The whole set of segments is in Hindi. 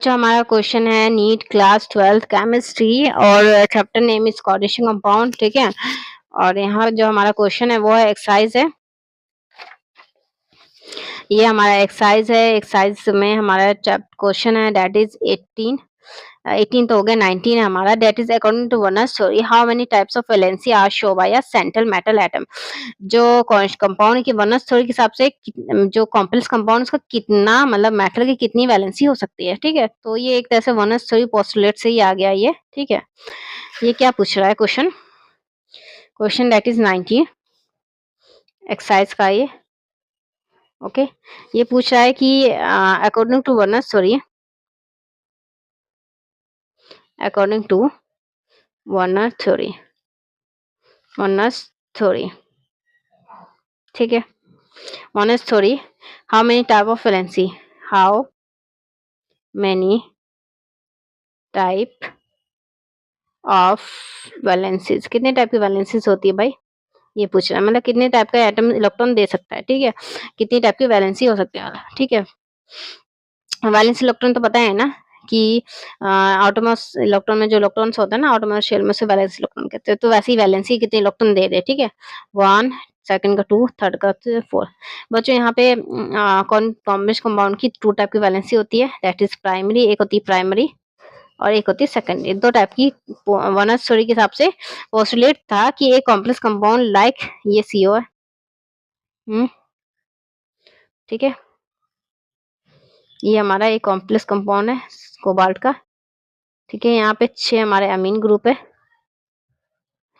जो हमारा क्वेश्चन है नीट क्लास 12th केमिस्ट्री और chapter name is coordination compound, ठीक है। और यहाँ जो हमारा क्वेश्चन है वो है एक्सरसाइज है, ये हमारा एक्सरसाइज है। एक्सरसाइज में हमारा क्वेश्चन है दैट इज 18 तो हो गया, 19 है हमारा। That is according to Werner's theory how many types of valency are show by a central metal atom. जो कंपाउंड की वर्नर्स थ्योरी के हिसाब से जो कॉम्प्लेक्स कंपाउंड उसका कितना मतलब मेटल की कितनी वैलेंसी हो सकती है, ठीक है। तो ये एक तरह से वर्नर्स थ्योरी पोस्टुलेट से ही आ गया ये, ठीक है। ये क्या पूछ रहा है question, question that is 19 exercise का ये, ओके। ये पूछ रहा है कि according to Werner's theory, according to Werner theory, Werner's theory, ठीक है। Werner's theory how many type of valency, how many type of valencies, कितने टाइप की वैलेंसीज होती है भाई, ये पूछ रहा है। मतलब कितने टाइप का एटम इलेक्ट्रॉन दे सकता है, ठीक है। कितनी टाइप की वैलेंसी हो सकती है, ठीक है। वैलेंस इलेक्ट्रॉन तो पता है ना कि आउटरमोस्ट इलेक्ट्रॉन में जो इलेक्ट्रॉन्स होता है ना, आउटरमोस्ट शेल में से वैलेंस इलेक्ट्रॉन कहते हैं। तो वैसी वैलेंसी कितने इलेक्ट्रॉन दे रहे, ठीक है। 1, सेकंड का 2, थर्ड का 4। बच्चों यहाँ पे कॉम्प्लेक्स कंपाउंड की 2 टाइप की वैलेंसी होती है, दैट इज प्राइमरी, एक होती है प्राइमरी और एक होती है सेकेंडरी। 2 टाइप की वर्नर्स थ्योरी के हिसाब से पोस्टुलेट था कि एक कॉम्प्लेक्स कंपाउंड लाइक ये CO है, ठीक है। ये हमारा एक कॉम्प्लेक्स कंपाउंड है कोबाल्ट का, ठीक है। यहाँ पे 6 हमारे अमीन ग्रुप है,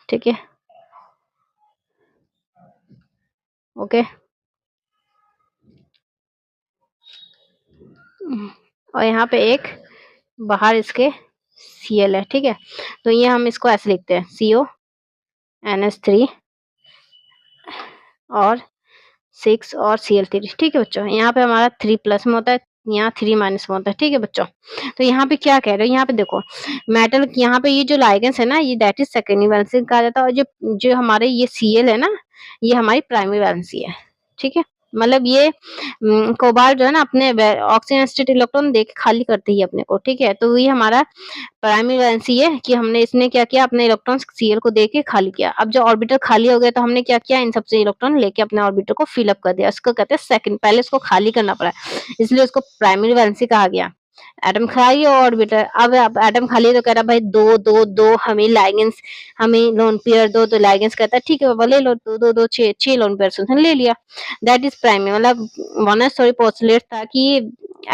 ठीक है, ओके। और यहाँ पे एक बाहर इसके Cl है, ठीक है। तो ये हम इसको ऐसे लिखते हैं CO NH3 और 6 और Cl3, ठीक है बच्चों। यहाँ पे हमारा 3 प्लस में होता है, यहाँ 3 माइनस में होता है, ठीक है बच्चों। तो यहाँ पे क्या कह रहे हो, यहाँ पे देखो मेटल, यहाँ पे ये जो लाइगेंस है ना, ये दैट इज सेकेंडरी वैलेंसी कहा जाता है। और जो जो हमारे ये Cl है ना, ये हमारी प्राइमरी वैलेंसी है, ठीक है। मतलब ये कोबाल्ट जो है ना अपने ऑक्सीजन स्टेट इलेक्ट्रॉन देके खाली करती है अपने को, ठीक है। तो ये हमारा प्राइमरी वैलेंसी है कि हमने इसने क्या किया, अपने इलेक्ट्रॉन्स Cl को देके खाली किया। अब जो ऑर्बिटल खाली हो गया तो हमने क्या किया, इन सबसे इलेक्ट्रॉन लेके अपने ऑर्बिटल को फिल अप कर दिया। इसको कहते हैं सेकंड, पहले इसको खाली करना पड़ा, इसलिए उसको प्राइमरी वैलेंसी कहा गया। एटम खाली और ऑर्बिटल, अब एटम खाली तो कह रहा भाई दो दो दो हमें लाइगेंस, हमें लोन पेयर दो, तो लाइगेंस कहता है ठीक है बाबा ले लो, दो दो दो 6 लोन पेयर उसने ले लिया। That is primary. मतलब वर्नर्स थ्योरी पोस्टुलेट था कि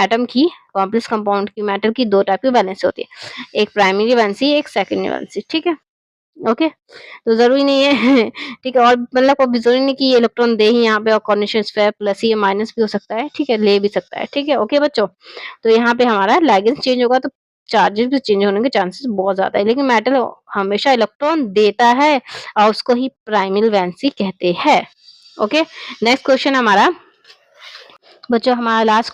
एटम की कॉम्प्लेक्स कंपाउंड की मेटल की 2 टाइप की वैलेंसी होती है, एक प्राइमरी वैलेंसी, एक सेकेंडरी वैलेंसी, ठीक है, ओके। तो जरूरी नहीं है ठीक है। और मतलब कोई जरूरी नहीं कि ये इलेक्ट्रॉन दे ही यहाँ पे, और कॉर्डिनेशन स्क्वायर प्लस ही माइनस भी हो सकता है, ठीक है, ले भी सकता है, ठीक है, ओके बच्चों। तो यहाँ पे हमारा लाइगेंस चेंज होगा तो चार्जेस भी चेंज होने के चांसेस बहुत ज्यादा है, लेकिन मेटल हमेशा इलेक्ट्रॉन देता है और उसको ही प्राइमरी वैलेंसी कहते हैं, ओके। नेक्स्ट क्वेश्चन हमारा बच्चों, हमारा लास्ट